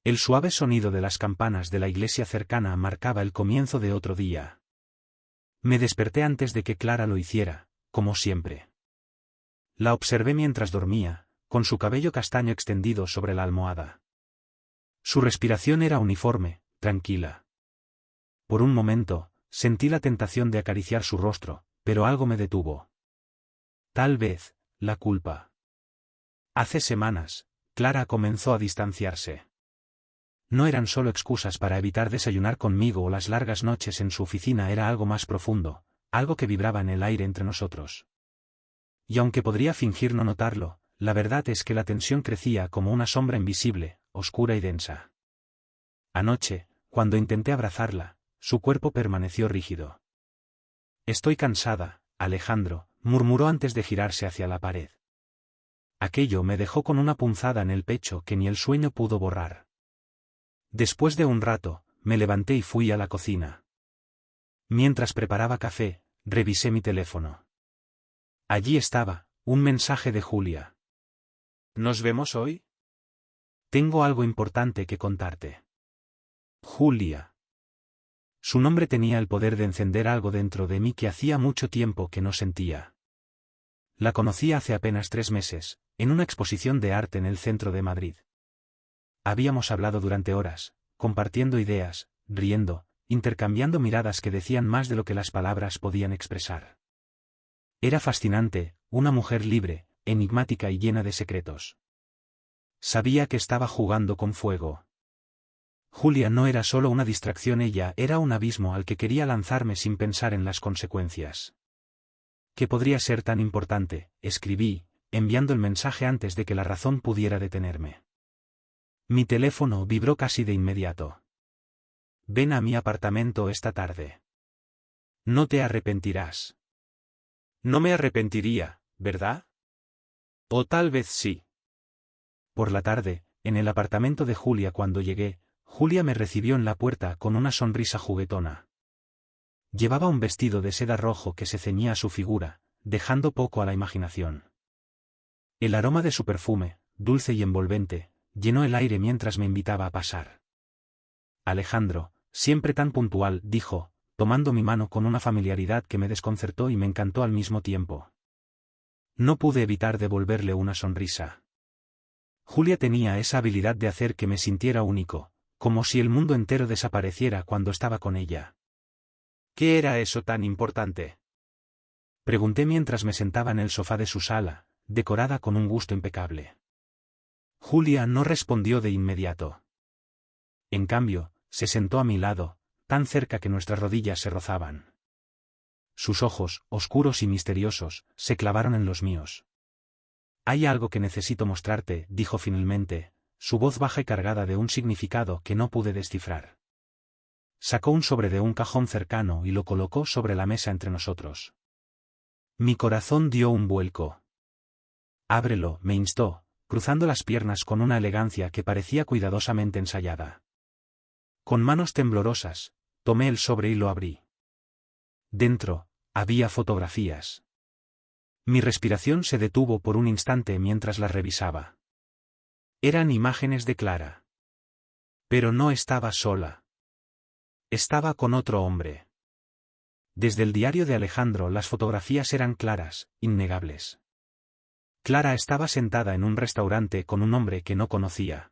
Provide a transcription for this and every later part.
El suave sonido de las campanas de la iglesia cercana marcaba el comienzo de otro día. Me desperté antes de que Clara lo hiciera, como siempre. La observé mientras dormía, con su cabello castaño extendido sobre la almohada. Su respiración era uniforme, tranquila. Por un momento, sentí la tentación de acariciar su rostro, pero algo me detuvo. Tal vez, la culpa. Hace semanas, Clara comenzó a distanciarse. No eran solo excusas para evitar desayunar conmigo o las largas noches en su oficina, era algo más profundo, algo que vibraba en el aire entre nosotros. Y aunque podría fingir no notarlo, la verdad es que la tensión crecía como una sombra invisible, oscura y densa. Anoche, cuando intenté abrazarla, su cuerpo permaneció rígido. Estoy cansada, Alejandro, murmuró antes de girarse hacia la pared. Aquello me dejó con una punzada en el pecho que ni el sueño pudo borrar. Después de un rato, me levanté y fui a la cocina. Mientras preparaba café, revisé mi teléfono. Allí estaba, un mensaje de Julia. ¿Nos vemos hoy? Tengo algo importante que contarte. Julia. Su nombre tenía el poder de encender algo dentro de mí que hacía mucho tiempo que no sentía. La conocí hace apenas 3 meses, en una exposición de arte en el centro de Madrid. Habíamos hablado durante horas, compartiendo ideas, riendo, intercambiando miradas que decían más de lo que las palabras podían expresar. Era fascinante, una mujer libre, enigmática y llena de secretos. Sabía que estaba jugando con fuego. Julia no era solo una distracción, ella era un abismo al que quería lanzarme sin pensar en las consecuencias. ¿Qué podría ser tan importante?, escribí, enviando el mensaje antes de que la razón pudiera detenerme. Mi teléfono vibró casi de inmediato. Ven a mi apartamento esta tarde. No te arrepentirás. No me arrepentiría, ¿verdad? O tal vez sí. Por la tarde, en el apartamento de Julia cuando llegué, Julia me recibió en la puerta con una sonrisa juguetona. Llevaba un vestido de seda rojo que se ceñía a su figura, dejando poco a la imaginación. El aroma de su perfume, dulce y envolvente, llenó el aire mientras me invitaba a pasar. Alejandro, siempre tan puntual, dijo, tomando mi mano con una familiaridad que me desconcertó y me encantó al mismo tiempo. No pude evitar devolverle una sonrisa. Julia tenía esa habilidad de hacer que me sintiera único, como si el mundo entero desapareciera cuando estaba con ella. ¿Qué era eso tan importante?, pregunté mientras me sentaba en el sofá de su sala, decorada con un gusto impecable. Julia no respondió de inmediato. En cambio, se sentó a mi lado, tan cerca que nuestras rodillas se rozaban. Sus ojos, oscuros y misteriosos, se clavaron en los míos. Hay algo que necesito mostrarte, dijo finalmente, su voz baja y cargada de un significado que no pude descifrar. Sacó un sobre de un cajón cercano y lo colocó sobre la mesa entre nosotros. Mi corazón dio un vuelco. Ábrelo, me instó, cruzando las piernas con una elegancia que parecía cuidadosamente ensayada. Con manos temblorosas, tomé el sobre y lo abrí. Dentro, había fotografías. Mi respiración se detuvo por un instante mientras las revisaba. Eran imágenes de Clara. Pero no estaba sola. Estaba con otro hombre. Desde el diario de Alejandro las fotografías eran claras, innegables. Clara estaba sentada en un restaurante con un hombre que no conocía.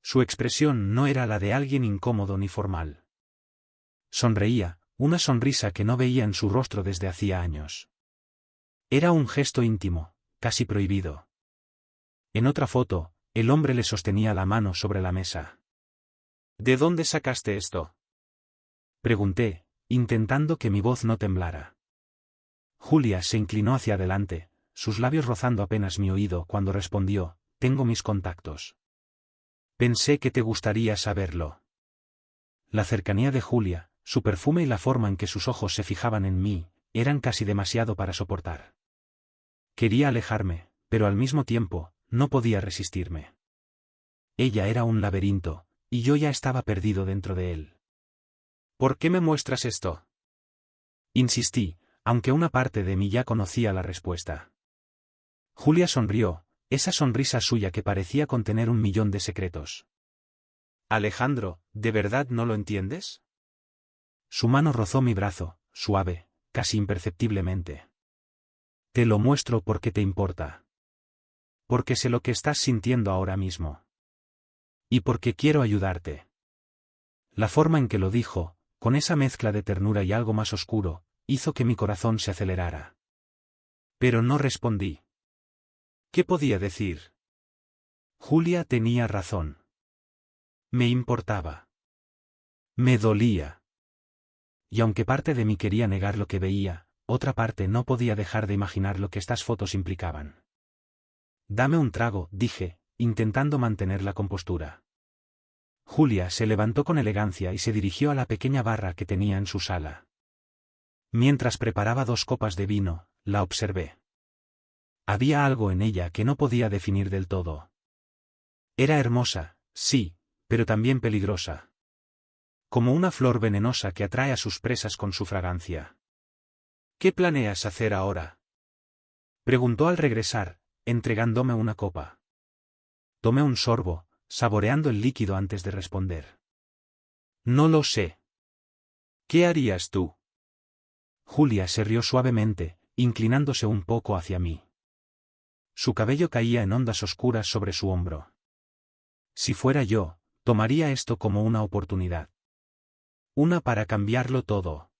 Su expresión no era la de alguien incómodo ni formal. Sonreía, una sonrisa que no veía en su rostro desde hacía años. Era un gesto íntimo, casi prohibido. En otra foto, el hombre le sostenía la mano sobre la mesa. ¿De dónde sacaste esto?, pregunté, intentando que mi voz no temblara. Julia se inclinó hacia adelante, sus labios rozando apenas mi oído cuando respondió, tengo mis contactos. Pensé que te gustaría saberlo. La cercanía de Julia, su perfume y la forma en que sus ojos se fijaban en mí, eran casi demasiado para soportar. Quería alejarme, pero al mismo tiempo, no podía resistirme. Ella era un laberinto, y yo ya estaba perdido dentro de él. ¿Por qué me muestras esto?, insistí, aunque una parte de mí ya conocía la respuesta. Julia sonrió, esa sonrisa suya que parecía contener 1.000.000 de secretos. Alejandro, ¿de verdad no lo entiendes? Su mano rozó mi brazo, suave, casi imperceptiblemente. Te lo muestro porque te importa. Porque sé lo que estás sintiendo ahora mismo. Y porque quiero ayudarte. La forma en que lo dijo, con esa mezcla de ternura y algo más oscuro, hizo que mi corazón se acelerara. Pero no respondí. ¿Qué podía decir? Julia tenía razón. Me importaba. Me dolía. Y aunque parte de mí quería negar lo que veía, otra parte no podía dejar de imaginar lo que estas fotos implicaban. Dame un trago, dije, intentando mantener la compostura. Julia se levantó con elegancia y se dirigió a la pequeña barra que tenía en su sala. Mientras preparaba 2 copas de vino, la observé. Había algo en ella que no podía definir del todo. Era hermosa, sí, pero también peligrosa. Como una flor venenosa que atrae a sus presas con su fragancia. ¿Qué planeas hacer ahora? Preguntó al regresar, entregándome una copa. Tomé un sorbo, saboreando el líquido antes de responder. No lo sé. ¿Qué harías tú? Julia se rió suavemente, inclinándose un poco hacia mí. Su cabello caía en ondas oscuras sobre su hombro. Si fuera yo, tomaría esto como una oportunidad. Una para cambiarlo todo.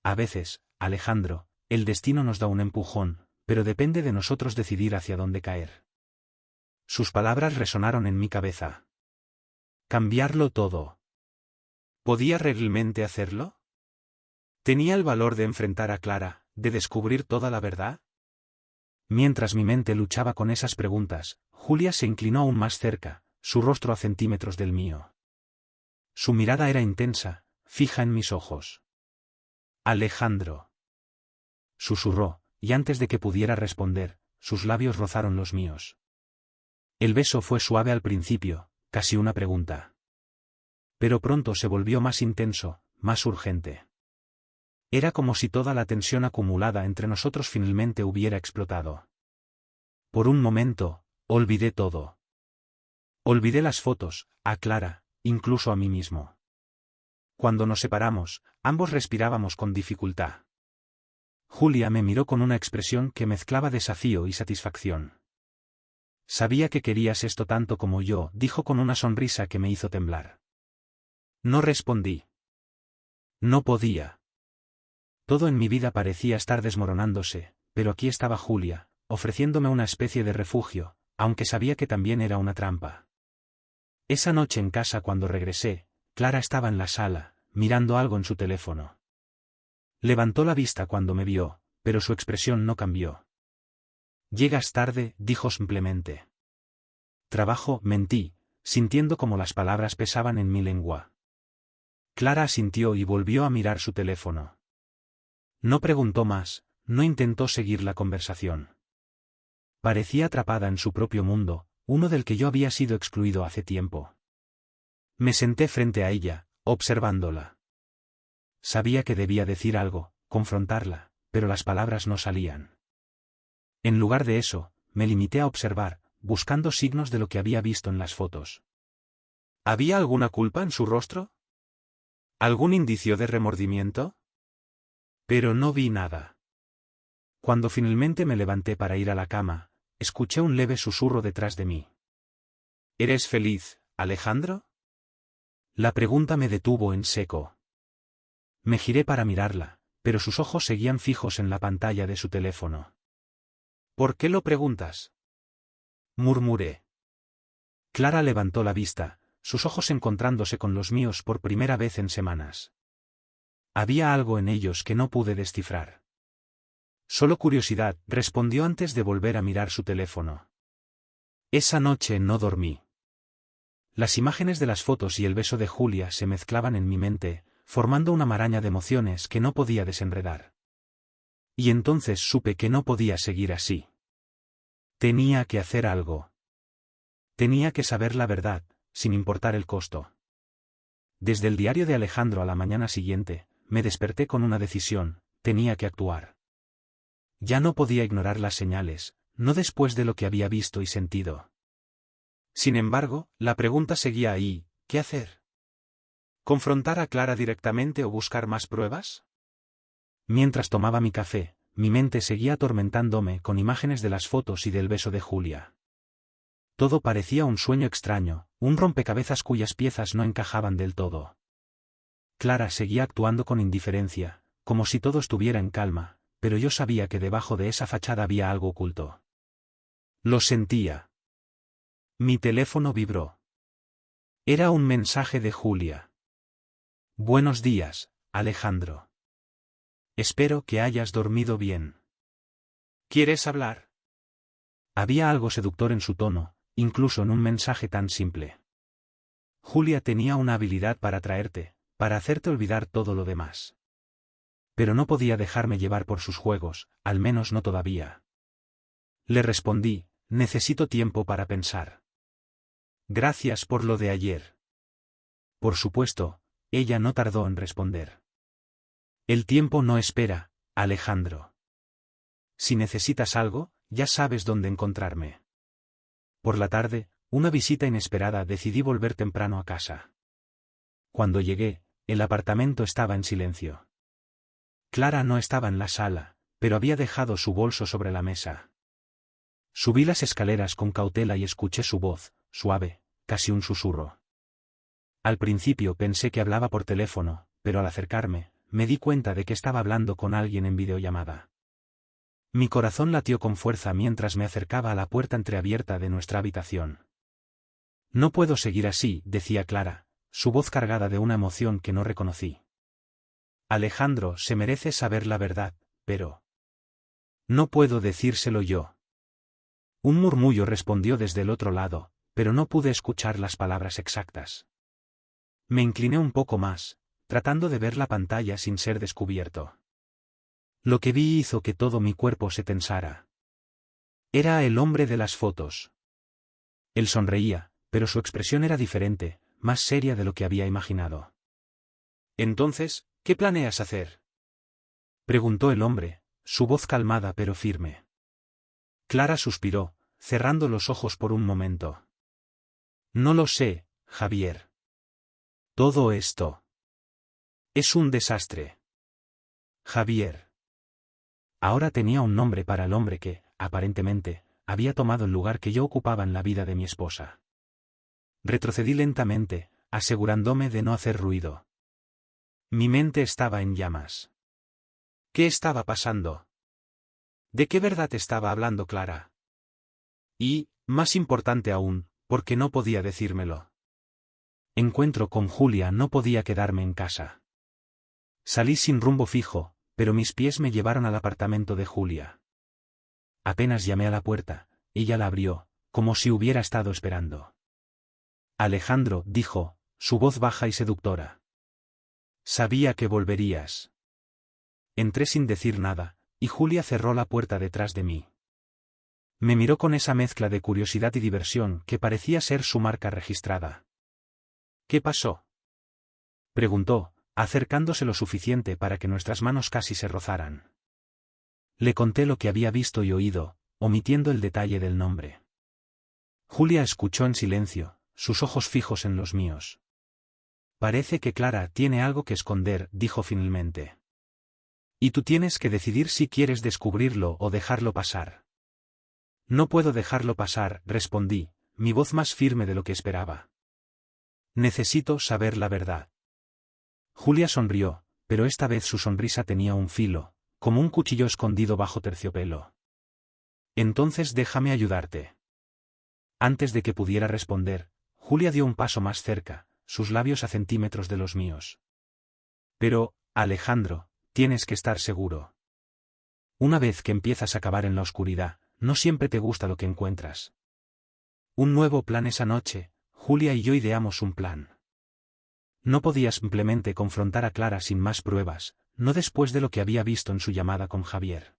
A veces, Alejandro, el destino nos da un empujón, pero depende de nosotros decidir hacia dónde caer. Sus palabras resonaron en mi cabeza. ¿Cambiarlo todo? ¿Podía realmente hacerlo? ¿Tenía el valor de enfrentar a Clara, de descubrir toda la verdad? Mientras mi mente luchaba con esas preguntas, Julia se inclinó aún más cerca, su rostro a centímetros del mío. Su mirada era intensa, fija en mis ojos. Alejandro. Susurró, y antes de que pudiera responder, sus labios rozaron los míos. El beso fue suave al principio, casi una pregunta. Pero pronto se volvió más intenso, más urgente. Era como si toda la tensión acumulada entre nosotros finalmente hubiera explotado. Por un momento, olvidé todo. Olvidé las fotos, a Clara, incluso a mí mismo. Cuando nos separamos, ambos respirábamos con dificultad. Julia me miró con una expresión que mezclaba desafío y satisfacción. Sabía que querías esto tanto como yo, dijo con una sonrisa que me hizo temblar. No respondí. No podía. Todo en mi vida parecía estar desmoronándose, pero aquí estaba Julia, ofreciéndome una especie de refugio, aunque sabía que también era una trampa. Esa noche en casa cuando regresé, Clara estaba en la sala, mirando algo en su teléfono. Levantó la vista cuando me vio, pero su expresión no cambió. Llegas tarde, dijo simplemente. Trabajo, mentí, sintiendo como las palabras pesaban en mi lengua. Clara asintió y volvió a mirar su teléfono. No preguntó más, no intentó seguir la conversación. Parecía atrapada en su propio mundo, uno del que yo había sido excluido hace tiempo. Me senté frente a ella, observándola. Sabía que debía decir algo, confrontarla, pero las palabras no salían. En lugar de eso, me limité a observar, buscando signos de lo que había visto en las fotos. ¿Había alguna culpa en su rostro? ¿Algún indicio de remordimiento? Pero no vi nada. Cuando finalmente me levanté para ir a la cama, escuché un leve susurro detrás de mí. ¿Eres feliz, Alejandro? La pregunta me detuvo en seco. Me giré para mirarla, pero sus ojos seguían fijos en la pantalla de su teléfono. ¿Por qué lo preguntas? Murmuré. Clara levantó la vista, sus ojos encontrándose con los míos por primera vez en semanas. Había algo en ellos que no pude descifrar. Solo curiosidad, respondió antes de volver a mirar su teléfono. Esa noche no dormí. Las imágenes de las fotos y el beso de Julia se mezclaban en mi mente, formando una maraña de emociones que no podía desenredar. Y entonces supe que no podía seguir así. Tenía que hacer algo. Tenía que saber la verdad, sin importar el costo. Desde el diario de Alejandro a la mañana siguiente, me desperté con una decisión, tenía que actuar. Ya no podía ignorar las señales, no después de lo que había visto y sentido. Sin embargo, la pregunta seguía ahí, ¿Qué hacer? ¿Confrontar a Clara directamente o buscar más pruebas? Mientras tomaba mi café, mi mente seguía atormentándome con imágenes de las fotos y del beso de Julia. Todo parecía un sueño extraño, un rompecabezas cuyas piezas no encajaban del todo. Clara seguía actuando con indiferencia, como si todo estuviera en calma, pero yo sabía que debajo de esa fachada había algo oculto. Lo sentía. Mi teléfono vibró. Era un mensaje de Julia. Buenos días, Alejandro. Espero que hayas dormido bien. ¿Quieres hablar? Había algo seductor en su tono, incluso en un mensaje tan simple. Julia tenía una habilidad para atraerte, para hacerte olvidar todo lo demás. Pero no podía dejarme llevar por sus juegos, al menos no todavía. Le respondí, necesito tiempo para pensar. Gracias por lo de ayer. Por supuesto, ella no tardó en responder. El tiempo no espera, Alejandro. Si necesitas algo, ya sabes dónde encontrarme. Por la tarde, una visita inesperada, decidí volver temprano a casa. Cuando llegué, el apartamento estaba en silencio. Clara no estaba en la sala, pero había dejado su bolso sobre la mesa. Subí las escaleras con cautela y escuché su voz, suave, casi un susurro. Al principio pensé que hablaba por teléfono, pero al acercarme, me di cuenta de que estaba hablando con alguien en videollamada. Mi corazón latió con fuerza mientras me acercaba a la puerta entreabierta de nuestra habitación. No puedo seguir así, decía Clara, su voz cargada de una emoción que no reconocí. Alejandro se merece saber la verdad, pero... no puedo decírselo yo. Un murmullo respondió desde el otro lado, pero no pude escuchar las palabras exactas. Me incliné un poco más, tratando de ver la pantalla sin ser descubierto. Lo que vi hizo que todo mi cuerpo se tensara. Era el hombre de las fotos. Él sonreía, pero su expresión era diferente, más seria de lo que había imaginado. Entonces, ¿qué planeas hacer? Preguntó el hombre, su voz calmada pero firme. Clara suspiró, cerrando los ojos por un momento. No lo sé, Javier. Todo esto es un desastre. Javier. Ahora tenía un nombre para el hombre que, aparentemente, había tomado el lugar que yo ocupaba en la vida de mi esposa. Retrocedí lentamente, asegurándome de no hacer ruido. Mi mente estaba en llamas. ¿Qué estaba pasando? ¿De qué verdad estaba hablando Clara? Y, más importante aún, ¿por qué no podía decírmelo? Encuentro con Julia, no podía quedarme en casa. Salí sin rumbo fijo, pero mis pies me llevaron al apartamento de Julia. Apenas llamé a la puerta, ella la abrió, como si hubiera estado esperando. Alejandro, dijo, su voz baja y seductora. Sabía que volverías. Entré sin decir nada, y Julia cerró la puerta detrás de mí. Me miró con esa mezcla de curiosidad y diversión que parecía ser su marca registrada. ¿Qué pasó? Preguntó, acercándose lo suficiente para que nuestras manos casi se rozaran. Le conté lo que había visto y oído, omitiendo el detalle del nombre. Julia escuchó en silencio, sus ojos fijos en los míos. Parece que Clara tiene algo que esconder, dijo finalmente. Y tú tienes que decidir si quieres descubrirlo o dejarlo pasar. No puedo dejarlo pasar, respondí, mi voz más firme de lo que esperaba. Necesito saber la verdad. Julia sonrió, pero esta vez su sonrisa tenía un filo, como un cuchillo escondido bajo terciopelo. Entonces déjame ayudarte. Antes de que pudiera responder, Julia dio un paso más cerca, sus labios a centímetros de los míos. Pero, Alejandro, tienes que estar seguro. Una vez que empiezas a cavar en la oscuridad, no siempre te gusta lo que encuentras. Un nuevo plan esa noche, Julia y yo ideamos un plan. No podía simplemente confrontar a Clara sin más pruebas, no después de lo que había visto en su llamada con Javier.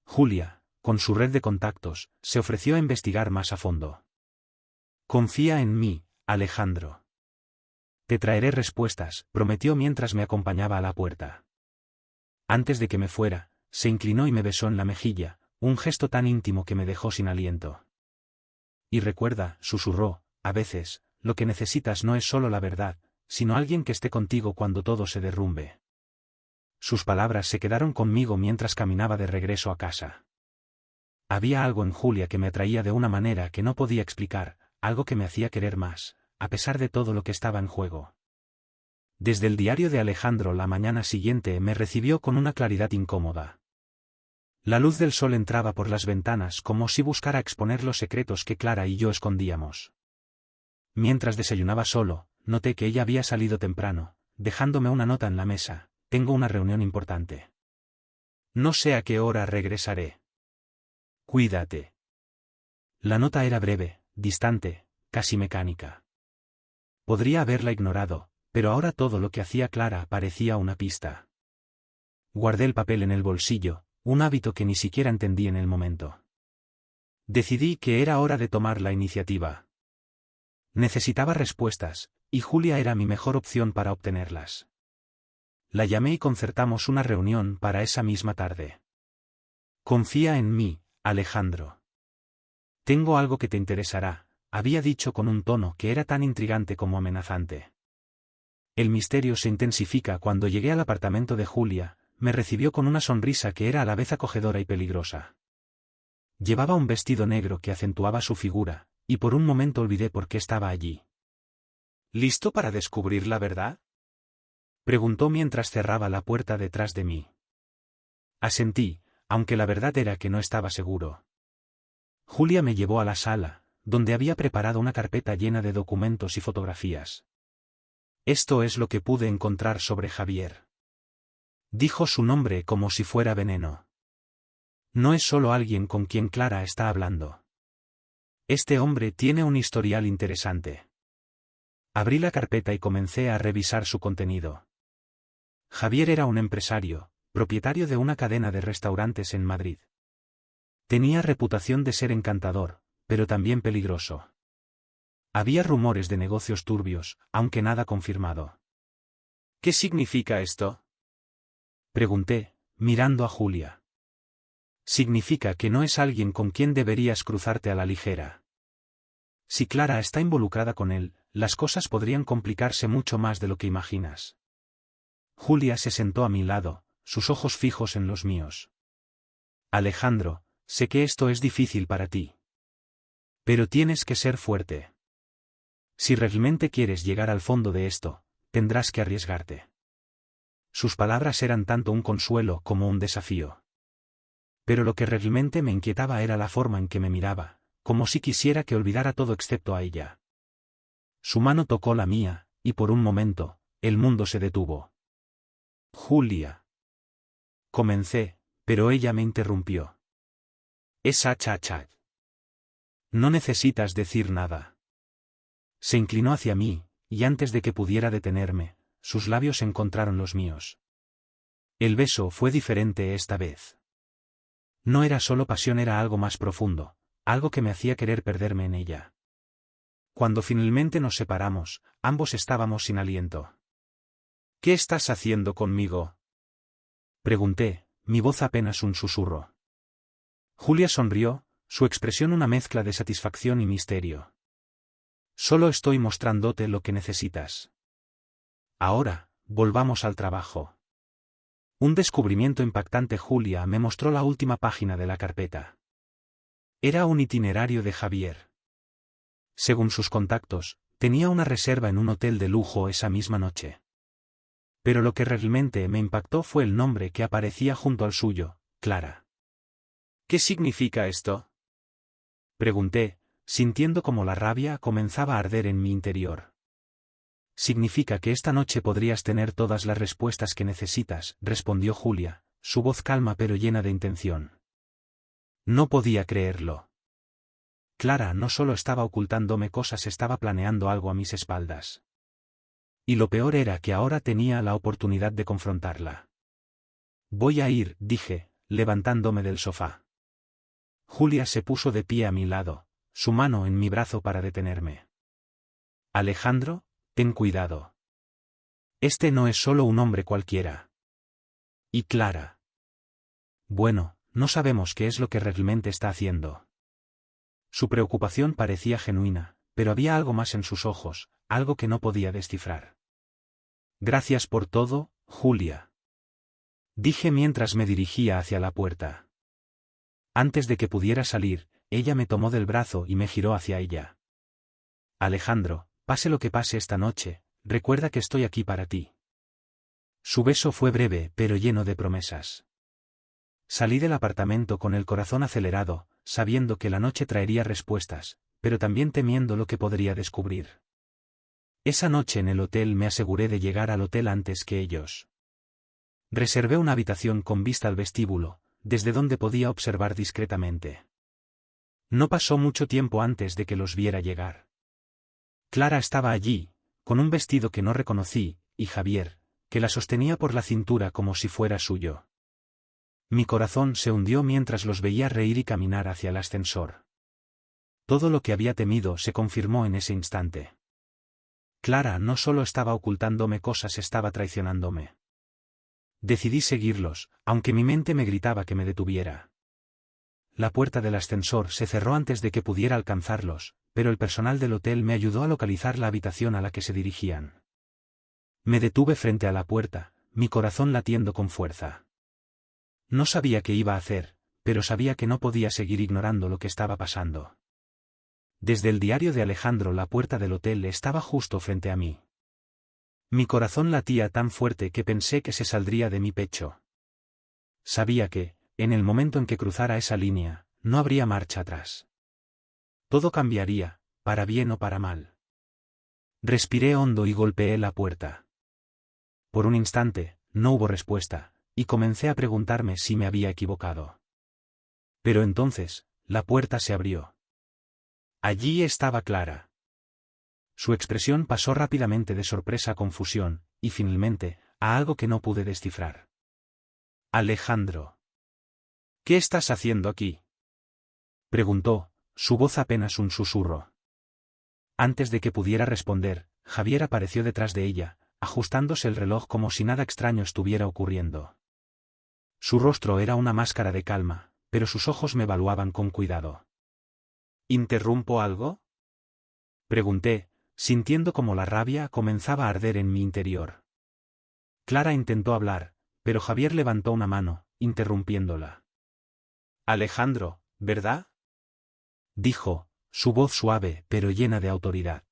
Julia, con su red de contactos, se ofreció a investigar más a fondo. Confía en mí, Alejandro. Te traeré respuestas, prometió mientras me acompañaba a la puerta. Antes de que me fuera, se inclinó y me besó en la mejilla, un gesto tan íntimo que me dejó sin aliento. Y recuerda, susurró, a veces, lo que necesitas no es solo la verdad, sino alguien que esté contigo cuando todo se derrumbe. Sus palabras se quedaron conmigo mientras caminaba de regreso a casa. Había algo en Julia que me atraía de una manera que no podía explicar, algo que me hacía querer más, a pesar de todo lo que estaba en juego. Desde el diario de Alejandro la mañana siguiente me recibió con una claridad incómoda. La luz del sol entraba por las ventanas como si buscara exponer los secretos que Clara y yo escondíamos. Mientras desayunaba solo, noté que ella había salido temprano, dejándome una nota en la mesa: tengo una reunión importante. No sé a qué hora regresaré. Cuídate. La nota era breve, distante, casi mecánica. Podría haberla ignorado, pero ahora todo lo que hacía Clara parecía una pista. Guardé el papel en el bolsillo, un hábito que ni siquiera entendí en el momento. Decidí que era hora de tomar la iniciativa. Necesitaba respuestas, y Julia era mi mejor opción para obtenerlas. La llamé y concertamos una reunión para esa misma tarde. Confía en mí, Alejandro. Tengo algo que te interesará, había dicho con un tono que era tan intrigante como amenazante. El misterio se intensifica cuando llegué al apartamento de Julia. Me recibió con una sonrisa que era a la vez acogedora y peligrosa. Llevaba un vestido negro que acentuaba su figura, y por un momento olvidé por qué estaba allí. ¿Listo para descubrir la verdad?, preguntó mientras cerraba la puerta detrás de mí. Asentí, aunque la verdad era que no estaba seguro. Julia me llevó a la sala, donde había preparado una carpeta llena de documentos y fotografías. Esto es lo que pude encontrar sobre Javier. Dijo su nombre como si fuera veneno. No es solo alguien con quien Clara está hablando. Este hombre tiene un historial interesante. Abrí la carpeta y comencé a revisar su contenido. Javier era un empresario, propietario de una cadena de restaurantes en Madrid. Tenía reputación de ser encantador, pero también peligroso. Había rumores de negocios turbios, aunque nada confirmado. ¿Qué significa esto?, pregunté, mirando a Julia. Significa que no es alguien con quien deberías cruzarte a la ligera. Si Clara está involucrada con él, las cosas podrían complicarse mucho más de lo que imaginas. Julia se sentó a mi lado, sus ojos fijos en los míos. Alejandro, sé que esto es difícil para ti. Pero tienes que ser fuerte. Si realmente quieres llegar al fondo de esto, tendrás que arriesgarte. Sus palabras eran tanto un consuelo como un desafío. Pero lo que realmente me inquietaba era la forma en que me miraba, como si quisiera que olvidara todo excepto a ella. Su mano tocó la mía, y por un momento, el mundo se detuvo. Julia. Comencé, pero ella me interrumpió. Cha. No necesitas decir nada. Se inclinó hacia mí, y antes de que pudiera detenerme, sus labios encontraron los míos. El beso fue diferente esta vez. No era solo pasión, era algo más profundo, algo que me hacía querer perderme en ella. Cuando finalmente nos separamos, ambos estábamos sin aliento. ¿Qué estás haciendo conmigo?, pregunté, mi voz apenas un susurro. Julia sonrió, su expresión una mezcla de satisfacción y misterio. Solo estoy mostrándote lo que necesitas. Ahora, volvamos al trabajo. Un descubrimiento impactante. Julia me mostró la última página de la carpeta. Era un itinerario de Javier. Según sus contactos, tenía una reserva en un hotel de lujo esa misma noche. Pero lo que realmente me impactó fue el nombre que aparecía junto al suyo, Clara. ¿Qué significa esto?, pregunté, sintiendo como la rabia comenzaba a arder en mi interior. Significa que esta noche podrías tener todas las respuestas que necesitas, respondió Julia, su voz calma pero llena de intención. No podía creerlo. Clara no solo estaba ocultándome cosas, estaba planeando algo a mis espaldas. Y lo peor era que ahora tenía la oportunidad de confrontarla. Voy a ir, dije, levantándome del sofá. Julia se puso de pie a mi lado, su mano en mi brazo para detenerme. Alejandro, ten cuidado. Este no es solo un hombre cualquiera. ¿Y Clara? Bueno, no sabemos qué es lo que realmente está haciendo. Su preocupación parecía genuina, pero había algo más en sus ojos, algo que no podía descifrar. Gracias por todo, Julia. Dije mientras me dirigía hacia la puerta. Antes de que pudiera salir, ella me tomó del brazo y me giró hacia ella. Alejandro, pase lo que pase esta noche, recuerda que estoy aquí para ti. Su beso fue breve pero lleno de promesas. Salí del apartamento con el corazón acelerado, sabiendo que la noche traería respuestas, pero también temiendo lo que podría descubrir. Esa noche en el hotel me aseguré de llegar al hotel antes que ellos. Reservé una habitación con vista al vestíbulo, desde donde podía observar discretamente. No pasó mucho tiempo antes de que los viera llegar. Clara estaba allí, con un vestido que no reconocí, y Javier, que la sostenía por la cintura como si fuera suyo. Mi corazón se hundió mientras los veía reír y caminar hacia el ascensor. Todo lo que había temido se confirmó en ese instante. Clara no solo estaba ocultándome cosas, estaba traicionándome. Decidí seguirlos, aunque mi mente me gritaba que me detuviera. La puerta del ascensor se cerró antes de que pudiera alcanzarlos, pero el personal del hotel me ayudó a localizar la habitación a la que se dirigían. Me detuve frente a la puerta, mi corazón latiendo con fuerza. No sabía qué iba a hacer, pero sabía que no podía seguir ignorando lo que estaba pasando. Desde el diario de Alejandro, la puerta del hotel estaba justo frente a mí. Mi corazón latía tan fuerte que pensé que se saldría de mi pecho. Sabía que, en el momento en que cruzara esa línea, no habría marcha atrás. Todo cambiaría, para bien o para mal. Respiré hondo y golpeé la puerta. Por un instante, no hubo respuesta, y comencé a preguntarme si me había equivocado. Pero entonces, la puerta se abrió. Allí estaba Clara. Su expresión pasó rápidamente de sorpresa a confusión, y finalmente, a algo que no pude descifrar. Alejandro. ¿Qué estás haciendo aquí? Preguntó, su voz apenas un susurro. Antes de que pudiera responder, Javier apareció detrás de ella, ajustándose el reloj como si nada extraño estuviera ocurriendo. Su rostro era una máscara de calma, pero sus ojos me evaluaban con cuidado. ¿Interrumpo algo? Pregunté, sintiendo como la rabia comenzaba a arder en mi interior. Clara intentó hablar, pero Javier levantó una mano, interrumpiéndola. Alejandro, ¿verdad? Dijo, su voz suave pero llena de autoridad.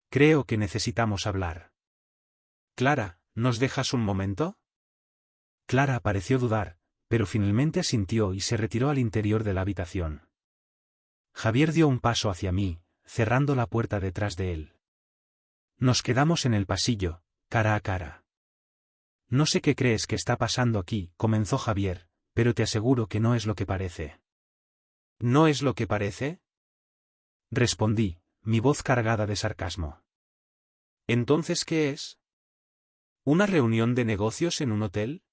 Creo que necesitamos hablar. Clara, ¿nos dejas un momento? Clara pareció dudar, pero finalmente asintió y se retiró al interior de la habitación. Javier dio un paso hacia mí, cerrando la puerta detrás de él. Nos quedamos en el pasillo, cara a cara. No sé qué crees que está pasando aquí, comenzó Javier, pero te aseguro que no es lo que parece. ¿No es lo que parece? Respondí, mi voz cargada de sarcasmo. ¿Entonces qué es? ¿Una reunión de negocios en un hotel?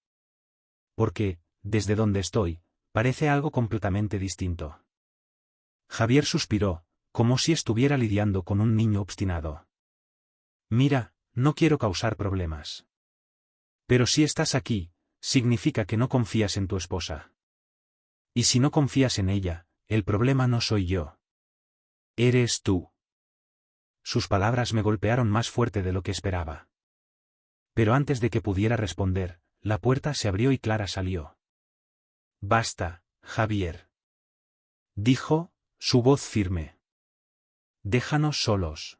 Porque, desde donde estoy, parece algo completamente distinto. Javier suspiró, como si estuviera lidiando con un niño obstinado. Mira, no quiero causar problemas. Pero si estás aquí, significa que no confías en tu esposa. Y si no confías en ella, el problema no soy yo. Eres tú. Sus palabras me golpearon más fuerte de lo que esperaba. Pero antes de que pudiera responder, la puerta se abrió y Clara salió. Basta, Javier. Dijo, su voz firme. Déjanos solos.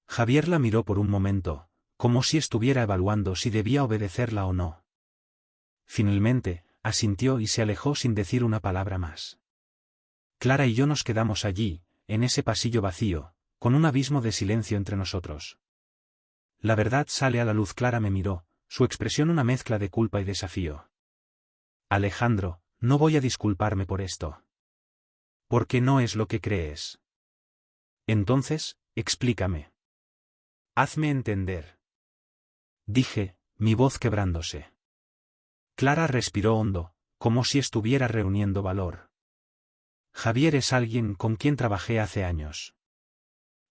Javier la miró por un momento, como si estuviera evaluando si debía obedecerla o no. Finalmente, asintió y se alejó sin decir una palabra más. Clara y yo nos quedamos allí, en ese pasillo vacío, con un abismo de silencio entre nosotros. La verdad sale a la luz. Clara me miró, su expresión una mezcla de culpa y desafío. Alejandro, no voy a disculparme por esto. Porque no es lo que crees. Entonces, explícame. Hazme entender. Dije, mi voz quebrándose. Clara respiró hondo, como si estuviera reuniendo valor. Javier es alguien con quien trabajé hace años.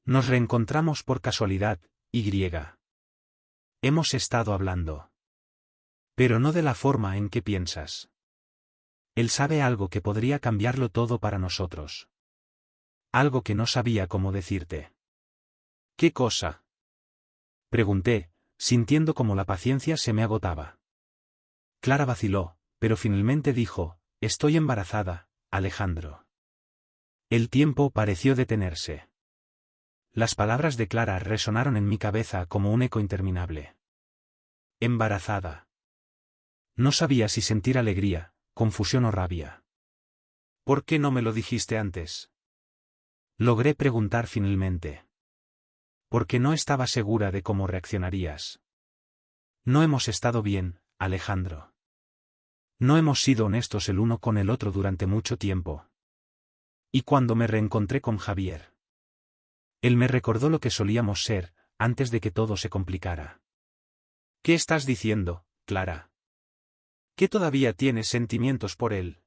Nos reencontramos por casualidad, y. Hemos estado hablando. Pero no de la forma en que piensas. Él sabe algo que podría cambiarlo todo para nosotros. algo que no sabía cómo decirte. ¿Qué cosa? Pregunté, sintiendo como la paciencia se me agotaba. Clara vaciló, pero finalmente dijo, estoy embarazada, Alejandro. El tiempo pareció detenerse. Las palabras de Clara resonaron en mi cabeza como un eco interminable. Embarazada. No sabía si sentir alegría, confusión o rabia. ¿Por qué no me lo dijiste antes? Logré preguntar finalmente. Porque no estaba segura de cómo reaccionarías. No hemos estado bien, Alejandro. No hemos sido honestos el uno con el otro durante mucho tiempo. Y cuando me reencontré con Javier, él me recordó lo que solíamos ser, antes de que todo se complicara. ¿Qué estás diciendo, Clara? ¿Que todavía tienes sentimientos por él?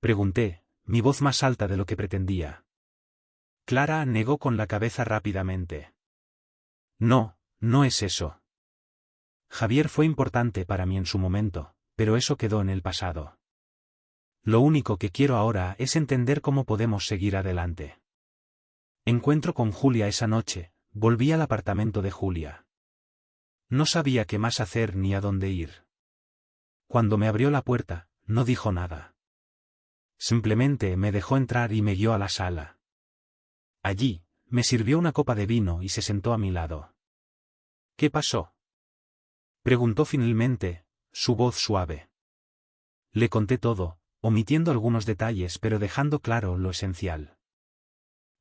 Pregunté, mi voz más alta de lo que pretendía. Clara negó con la cabeza rápidamente. No, no es eso. Javier fue importante para mí en su momento, pero eso quedó en el pasado. Lo único que quiero ahora es entender cómo podemos seguir adelante. Encuentro con Julia esa noche, volví al apartamento de Julia. No sabía qué más hacer ni a dónde ir. Cuando me abrió la puerta, no dijo nada. Simplemente me dejó entrar y me guió a la sala. Allí, me sirvió una copa de vino y se sentó a mi lado. ¿Qué pasó? Preguntó finalmente, su voz suave. Le conté todo, omitiendo algunos detalles pero dejando claro lo esencial.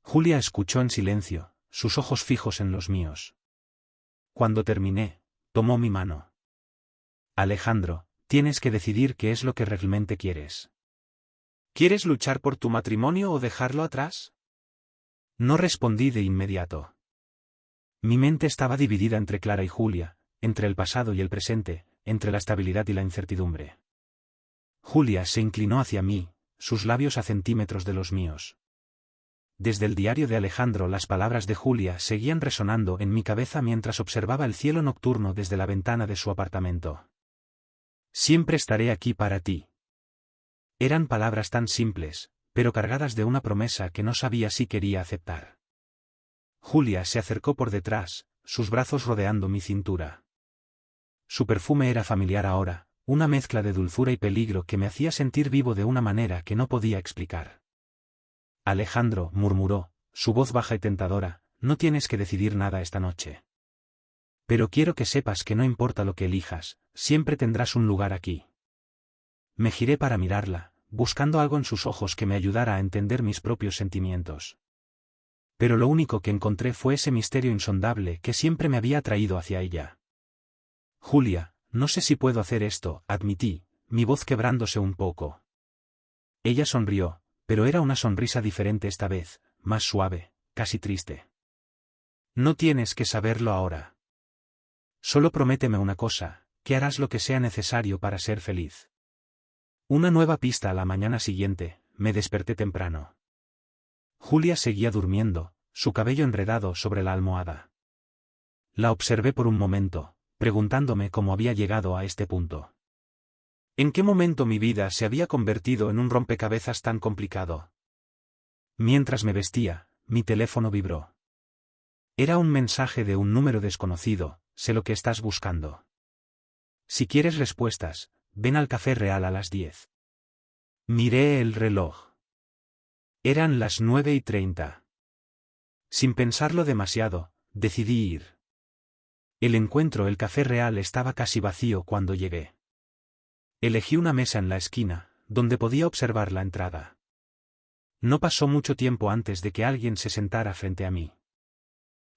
Julia escuchó en silencio, sus ojos fijos en los míos. Cuando terminé, tomó mi mano. Alejandro, tienes que decidir qué es lo que realmente quieres. ¿Quieres luchar por tu matrimonio o dejarlo atrás? No respondí de inmediato. Mi mente estaba dividida entre Clara y Julia, entre el pasado y el presente, entre la estabilidad y la incertidumbre. Julia se inclinó hacia mí, sus labios a centímetros de los míos. Desde el diario de Alejandro las palabras de Julia seguían resonando en mi cabeza mientras observaba el cielo nocturno desde la ventana de su apartamento. Siempre estaré aquí para ti. Eran palabras tan simples, pero cargadas de una promesa que no sabía si quería aceptar. Julia se acercó por detrás, sus brazos rodeando mi cintura. Su perfume era familiar ahora, una mezcla de dulzura y peligro que me hacía sentir vivo de una manera que no podía explicar. Alejandro, murmuró, su voz baja y tentadora, no tienes que decidir nada esta noche. Pero quiero que sepas que no importa lo que elijas, siempre tendrás un lugar aquí. Me giré para mirarla, buscando algo en sus ojos que me ayudara a entender mis propios sentimientos. Pero lo único que encontré fue ese misterio insondable que siempre me había atraído hacia ella. Julia, no sé si puedo hacer esto, admití, mi voz quebrándose un poco. Ella sonrió, pero era una sonrisa diferente esta vez, más suave, casi triste. No tienes que saberlo ahora. Solo prométeme una cosa, que harás lo que sea necesario para ser feliz. Una nueva pista a la mañana siguiente, me desperté temprano. Julia seguía durmiendo, su cabello enredado sobre la almohada. La observé por un momento, preguntándome cómo había llegado a este punto. ¿En qué momento mi vida se había convertido en un rompecabezas tan complicado? Mientras me vestía, mi teléfono vibró. Era un mensaje de un número desconocido, sé lo que estás buscando. Si quieres respuestas, ven al Café Real a las 10. Miré el reloj. Eran las 9:30. Sin pensarlo demasiado, decidí ir. El Café Real estaba casi vacío cuando llegué. Elegí una mesa en la esquina, donde podía observar la entrada. No pasó mucho tiempo antes de que alguien se sentara frente a mí.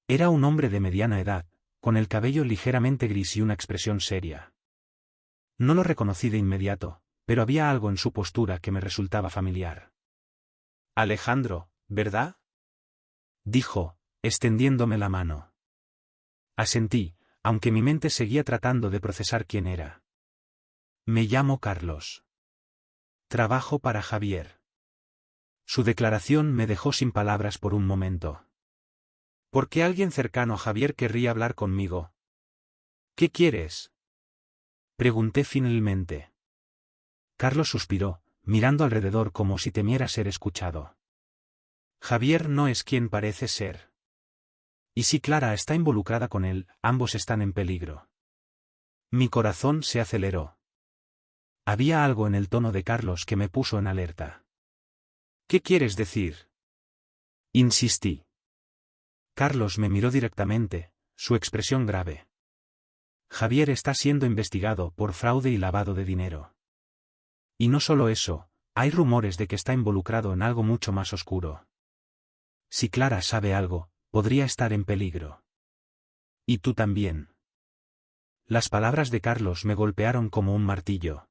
Era un hombre de mediana edad, con el cabello ligeramente gris y una expresión seria. No lo reconocí de inmediato, pero había algo en su postura que me resultaba familiar. Alejandro, ¿verdad? Dijo, extendiéndome la mano. Asentí, aunque mi mente seguía tratando de procesar quién era. Me llamo Carlos. Trabajo para Javier. Su declaración me dejó sin palabras por un momento. ¿Por qué alguien cercano a Javier querría hablar conmigo? ¿Qué quieres? Pregunté finalmente. Carlos suspiró, mirando alrededor como si temiera ser escuchado. Javier no es quien parece ser. Y si Clara está involucrada con él, ambos están en peligro. Mi corazón se aceleró. Había algo en el tono de Carlos que me puso en alerta. ¿Qué quieres decir? Insistí. Carlos me miró directamente, su expresión grave. Javier está siendo investigado por fraude y lavado de dinero. Y no solo eso, hay rumores de que está involucrado en algo mucho más oscuro. Si Clara sabe algo, podría estar en peligro. Y tú también. Las palabras de Carlos me golpearon como un martillo.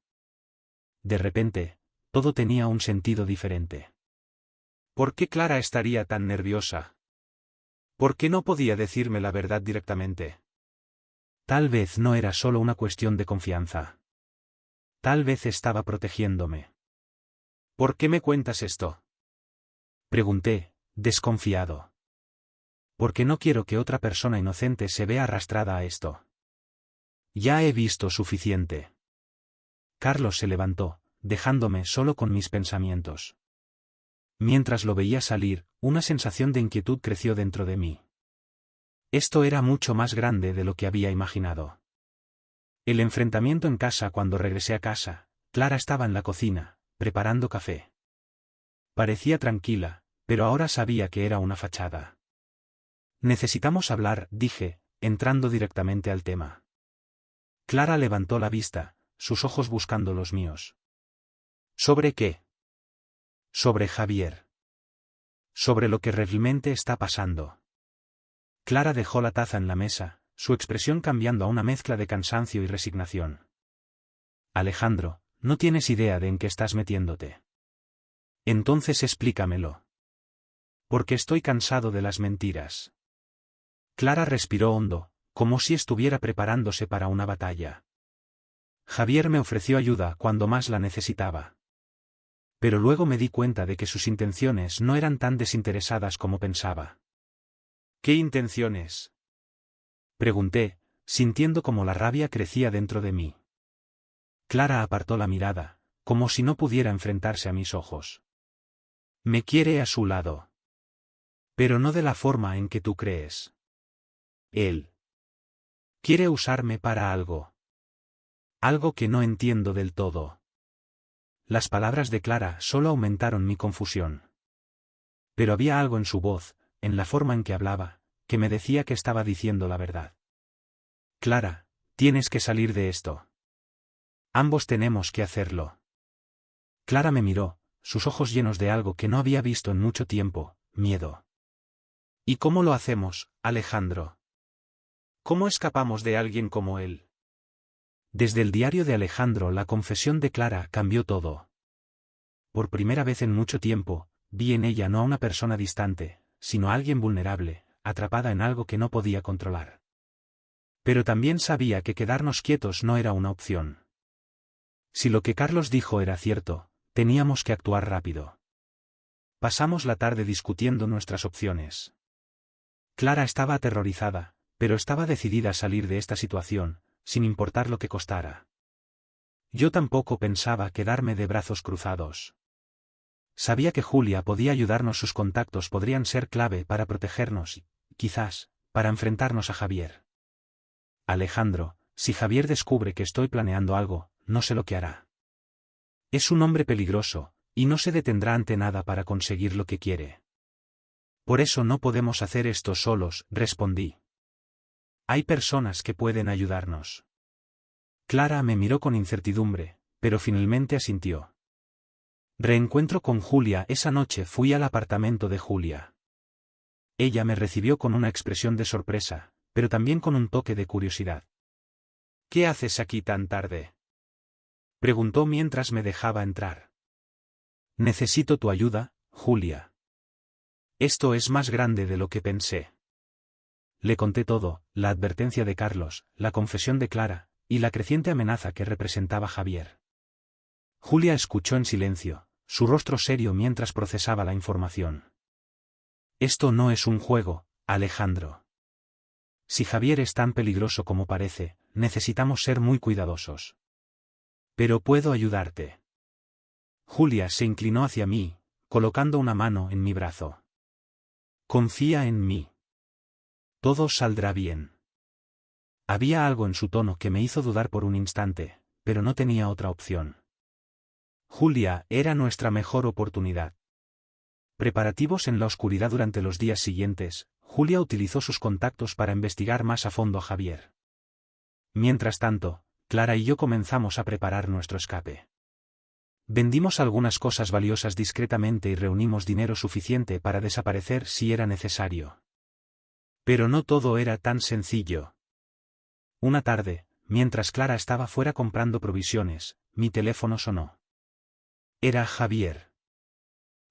De repente, todo tenía un sentido diferente. ¿Por qué Clara estaría tan nerviosa? ¿Por qué no podía decirme la verdad directamente? Tal vez no era solo una cuestión de confianza. Tal vez estaba protegiéndome. ¿Por qué me cuentas esto? Pregunté, desconfiado. Porque no quiero que otra persona inocente se vea arrastrada a esto. Ya he visto suficiente. Carlos se levantó, dejándome solo con mis pensamientos. Mientras lo veía salir, una sensación de inquietud creció dentro de mí. Esto era mucho más grande de lo que había imaginado. El enfrentamiento en casa. Cuando regresé a casa, Clara estaba en la cocina, preparando café. Parecía tranquila, pero ahora sabía que era una fachada. Necesitamos hablar, dije, entrando directamente al tema. Clara levantó la vista, sus ojos buscando los míos. ¿Sobre qué? Sobre Javier. Sobre lo que realmente está pasando. Clara dejó la taza en la mesa, su expresión cambiando a una mezcla de cansancio y resignación. Alejandro, no tienes idea de en qué estás metiéndote. Entonces explícamelo. Porque estoy cansado de las mentiras. Clara respiró hondo, como si estuviera preparándose para una batalla. Javier me ofreció ayuda cuando más la necesitaba. Pero luego me di cuenta de que sus intenciones no eran tan desinteresadas como pensaba. ¿Qué intenciones? Pregunté, sintiendo como la rabia crecía dentro de mí. Clara apartó la mirada, como si no pudiera enfrentarse a mis ojos. Me quiere a su lado. Pero no de la forma en que tú crees. Él quiere usarme para algo. Algo que no entiendo del todo. Las palabras de Clara solo aumentaron mi confusión. Pero había algo en su voz, en la forma en que hablaba, que me decía que estaba diciendo la verdad. Clara, tienes que salir de esto. Ambos tenemos que hacerlo. Clara me miró, sus ojos llenos de algo que no había visto en mucho tiempo, miedo. ¿Y cómo lo hacemos, Alejandro? ¿Cómo escapamos de alguien como él? Desde el diario de Alejandro, la confesión de Clara cambió todo. Por primera vez en mucho tiempo, vi en ella no a una persona distante, sino a alguien vulnerable, atrapada en algo que no podía controlar. Pero también sabía que quedarnos quietos no era una opción. Si lo que Carlos dijo era cierto, teníamos que actuar rápido. Pasamos la tarde discutiendo nuestras opciones. Clara estaba aterrorizada, pero estaba decidida a salir de esta situación, sin importar lo que costara. Yo tampoco pensaba quedarme de brazos cruzados. Sabía que Julia podía ayudarnos, sus contactos podrían ser clave para protegernos y, quizás, para enfrentarnos a Javier. Alejandro, si Javier descubre que estoy planeando algo, no sé lo que hará. Es un hombre peligroso, y no se detendrá ante nada para conseguir lo que quiere. Por eso no podemos hacer esto solos, respondí. Hay personas que pueden ayudarnos. Clara me miró con incertidumbre, pero finalmente asintió. Reencuentro con Julia. Esa noche fui al apartamento de Julia. Ella me recibió con una expresión de sorpresa, pero también con un toque de curiosidad. ¿Qué haces aquí tan tarde? Preguntó mientras me dejaba entrar. Necesito tu ayuda, Julia. Esto es más grande de lo que pensé. Le conté todo, la advertencia de Carlos, la confesión de Clara, y la creciente amenaza que representaba Javier. Julia escuchó en silencio, su rostro serio mientras procesaba la información. Esto no es un juego, Alejandro. Si Javier es tan peligroso como parece, necesitamos ser muy cuidadosos. Pero puedo ayudarte. Julia se inclinó hacia mí, colocando una mano en mi brazo. Confía en mí. Todo saldrá bien. Había algo en su tono que me hizo dudar por un instante, pero no tenía otra opción. Julia era nuestra mejor oportunidad. Preparativos en la oscuridad. Durante los días siguientes, Julia utilizó sus contactos para investigar más a fondo a Javier. Mientras tanto, Clara y yo comenzamos a preparar nuestro escape. Vendimos algunas cosas valiosas discretamente y reunimos dinero suficiente para desaparecer si era necesario. Pero no todo era tan sencillo. Una tarde, mientras Clara estaba fuera comprando provisiones, mi teléfono sonó. Era Javier.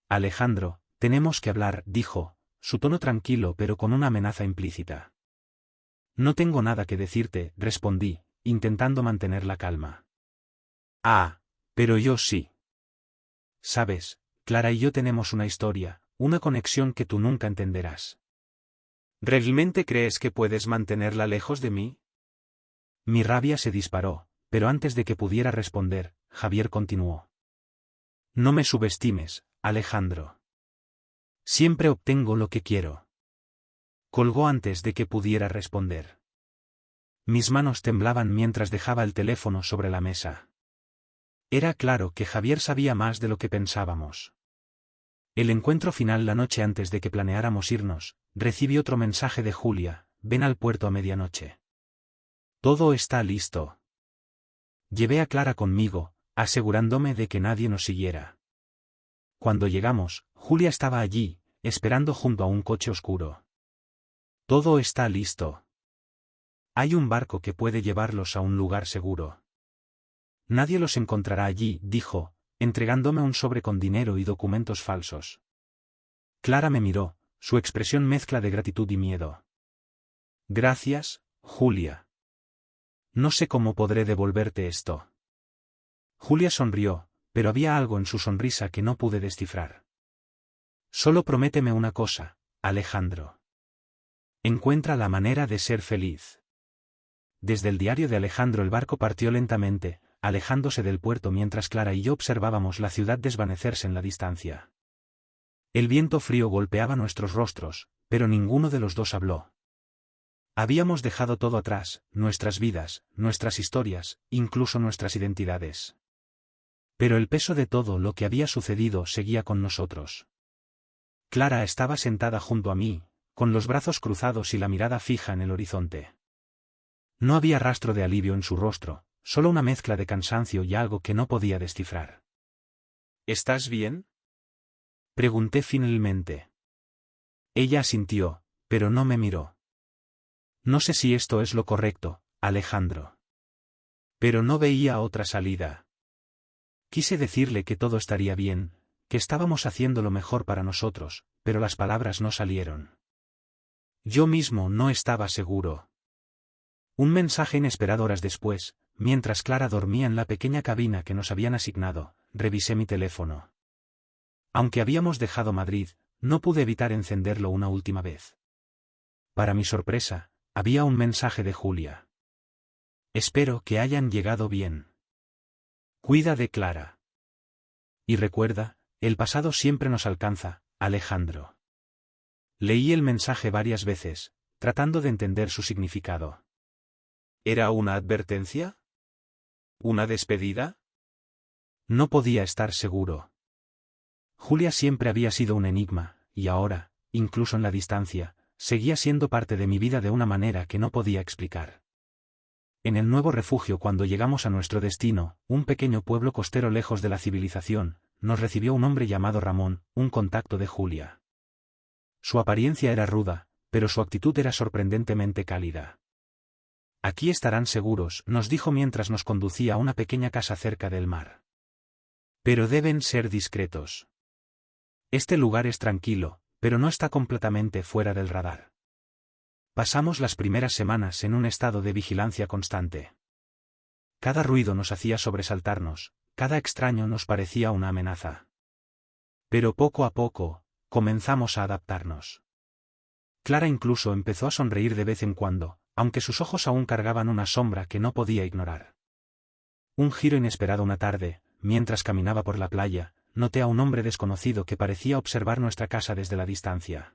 Alejandro, tenemos que hablar, dijo, su tono tranquilo pero con una amenaza implícita. No tengo nada que decirte, respondí, intentando mantener la calma. Ah, pero yo sí. Sabes, Clara y yo tenemos una historia, una conexión que tú nunca entenderás. ¿Realmente crees que puedes mantenerla lejos de mí? Mi rabia se disparó, pero antes de que pudiera responder, Javier continuó. No me subestimes, Alejandro. Siempre obtengo lo que quiero. Colgó antes de que pudiera responder. Mis manos temblaban mientras dejaba el teléfono sobre la mesa. Era claro que Javier sabía más de lo que pensábamos. El encuentro final la noche antes de que planeáramos irnos, recibí otro mensaje de Julia, ven al puerto a medianoche. Todo está listo. Llevé a Clara conmigo, asegurándome de que nadie nos siguiera. Cuando llegamos, Julia estaba allí, esperando junto a un coche oscuro. Todo está listo. Hay un barco que puede llevarlos a un lugar seguro. Nadie los encontrará allí, dijo, entregándome un sobre con dinero y documentos falsos. Clara me miró, su expresión mezcla de gratitud y miedo. Gracias, Julia. No sé cómo podré devolverte esto. Julia sonrió, pero había algo en su sonrisa que no pude descifrar. Solo prométeme una cosa, Alejandro. Encuentra la manera de ser feliz. Desde el diario de Alejandro el barco partió lentamente, alejándose del puerto mientras Clara y yo observábamos la ciudad desvanecerse en la distancia. El viento frío golpeaba nuestros rostros, pero ninguno de los dos habló. Habíamos dejado todo atrás, nuestras vidas, nuestras historias, incluso nuestras identidades. Pero el peso de todo lo que había sucedido seguía con nosotros. Clara estaba sentada junto a mí, con los brazos cruzados y la mirada fija en el horizonte. No había rastro de alivio en su rostro, solo una mezcla de cansancio y algo que no podía descifrar. ¿Estás bien? Pregunté finalmente. Ella asintió, pero no me miró. No sé si esto es lo correcto, Alejandro. Pero no veía otra salida. Quise decirle que todo estaría bien, que estábamos haciendo lo mejor para nosotros, pero las palabras no salieron. Yo mismo no estaba seguro. Un mensaje inesperado horas después, mientras Clara dormía en la pequeña cabina que nos habían asignado, revisé mi teléfono. Aunque habíamos dejado Madrid, no pude evitar encenderlo una última vez. Para mi sorpresa, había un mensaje de Julia. Espero que hayan llegado bien. Cuida de Clara. Y recuerda, el pasado siempre nos alcanza, Alejandro. Leí el mensaje varias veces, tratando de entender su significado. ¿Era una advertencia? ¿Una despedida? No podía estar seguro. Julia siempre había sido un enigma, y ahora, incluso en la distancia, seguía siendo parte de mi vida de una manera que no podía explicar. En el nuevo refugio cuando llegamos a nuestro destino, un pequeño pueblo costero lejos de la civilización, nos recibió un hombre llamado Ramón, un contacto de Julia. Su apariencia era ruda, pero su actitud era sorprendentemente cálida. Aquí estarán seguros, nos dijo mientras nos conducía a una pequeña casa cerca del mar. Pero deben ser discretos. Este lugar es tranquilo, pero no está completamente fuera del radar. Pasamos las primeras semanas en un estado de vigilancia constante. Cada ruido nos hacía sobresaltarnos, cada extraño nos parecía una amenaza. Pero poco a poco, comenzamos a adaptarnos. Clara incluso empezó a sonreír de vez en cuando, aunque sus ojos aún cargaban una sombra que no podía ignorar. Un giro inesperado una tarde, mientras caminaba por la playa, noté a un hombre desconocido que parecía observar nuestra casa desde la distancia.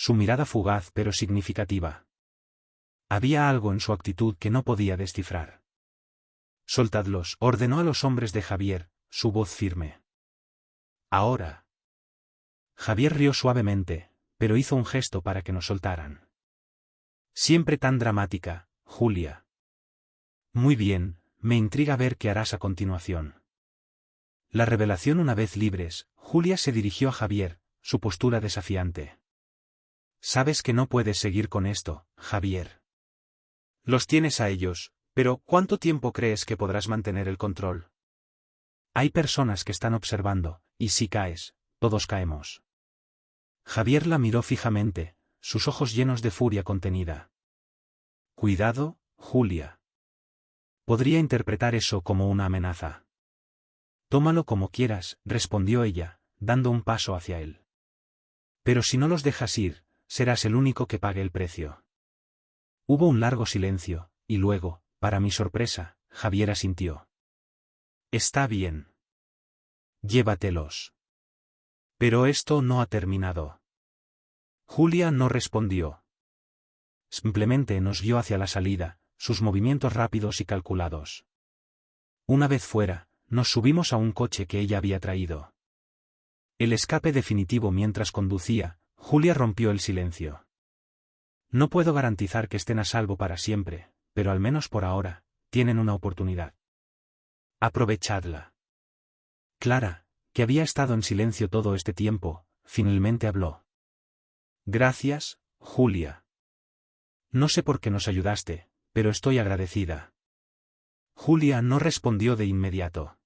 su mirada fugaz pero significativa. Había algo en su actitud que no podía descifrar. Soltadlos, ordenó a los hombres de Javier, su voz firme. Ahora. Javier rió suavemente, pero hizo un gesto para que nos soltaran. Siempre tan dramática, Julia. Muy bien, me intriga ver qué harás a continuación. La revelación una vez libres, Julia se dirigió a Javier, su postura desafiante. Sabes que no puedes seguir con esto, Javier. Los tienes a ellos, pero ¿cuánto tiempo crees que podrás mantener el control? Hay personas que están observando, y si caes, todos caemos. Javier la miró fijamente, sus ojos llenos de furia contenida. Cuidado, Julia. Podría interpretar eso como una amenaza. Tómalo como quieras, respondió ella, dando un paso hacia él. Pero si no los dejas ir, serás el único que pague el precio. Hubo un largo silencio, y luego, para mi sorpresa, Javier asintió. Está bien. Llévatelos. Pero esto no ha terminado. Julia no respondió. Simplemente nos guió hacia la salida, sus movimientos rápidos y calculados. Una vez fuera, nos subimos a un coche que ella había traído. El escape definitivo mientras conducía, Julia rompió el silencio. No puedo garantizar que estén a salvo para siempre, pero al menos por ahora, tienen una oportunidad. Aprovechadla. Clara, que había estado en silencio todo este tiempo, finalmente habló. Gracias, Julia. No sé por qué nos ayudaste, pero estoy agradecida. Julia no respondió de inmediato.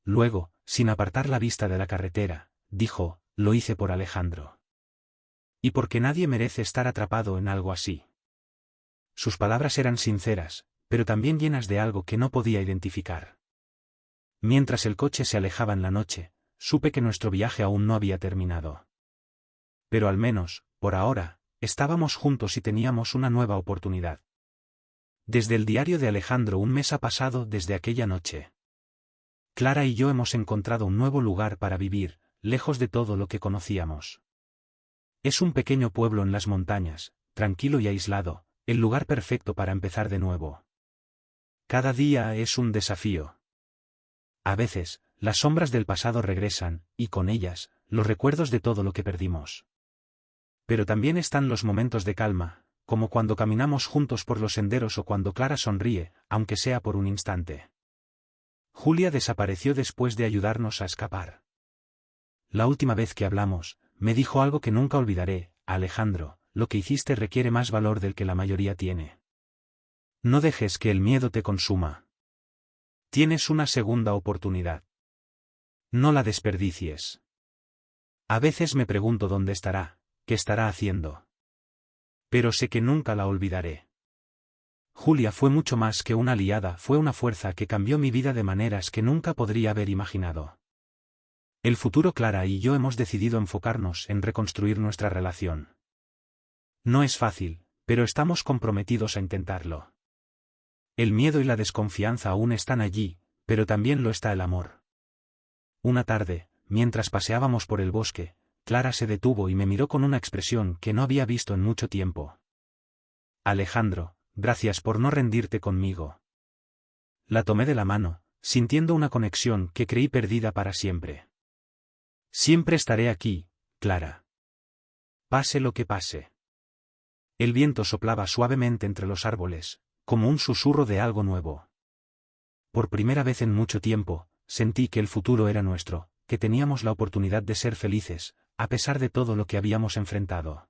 Luego, sin apartar la vista de la carretera, dijo, lo hice por Alejandro. Y porque nadie merece estar atrapado en algo así. Sus palabras eran sinceras, pero también llenas de algo que no podía identificar. Mientras el coche se alejaba en la noche, supe que nuestro viaje aún no había terminado. Pero al menos, por ahora, estábamos juntos y teníamos una nueva oportunidad. Desde el diario de Alejandro un mes ha pasado desde aquella noche. Clara y yo hemos encontrado un nuevo lugar para vivir, lejos de todo lo que conocíamos. Es un pequeño pueblo en las montañas, tranquilo y aislado, el lugar perfecto para empezar de nuevo. Cada día es un desafío. A veces, las sombras del pasado regresan, y con ellas, los recuerdos de todo lo que perdimos. Pero también están los momentos de calma, como cuando caminamos juntos por los senderos o cuando Clara sonríe, aunque sea por un instante. Julia desapareció después de ayudarnos a escapar. La última vez que hablamos, me dijo algo que nunca olvidaré, Alejandro, lo que hiciste requiere más valor del que la mayoría tiene. No dejes que el miedo te consuma. Tienes una segunda oportunidad. No la desperdicies. A veces me pregunto dónde estará, qué estará haciendo. Pero sé que nunca la olvidaré. Julia fue mucho más que una aliada, fue una fuerza que cambió mi vida de maneras que nunca podría haber imaginado. El futuro Clara y yo hemos decidido enfocarnos en reconstruir nuestra relación. No es fácil, pero estamos comprometidos a intentarlo. El miedo y la desconfianza aún están allí, pero también lo está el amor. Una tarde, mientras paseábamos por el bosque, Clara se detuvo y me miró con una expresión que no había visto en mucho tiempo. Alejandro, gracias por no rendirte conmigo. La tomé de la mano, sintiendo una conexión que creí perdida para siempre. Siempre estaré aquí, Clara. Pase lo que pase. El viento soplaba suavemente entre los árboles, como un susurro de algo nuevo. Por primera vez en mucho tiempo, sentí que el futuro era nuestro, que teníamos la oportunidad de ser felices, a pesar de todo lo que habíamos enfrentado.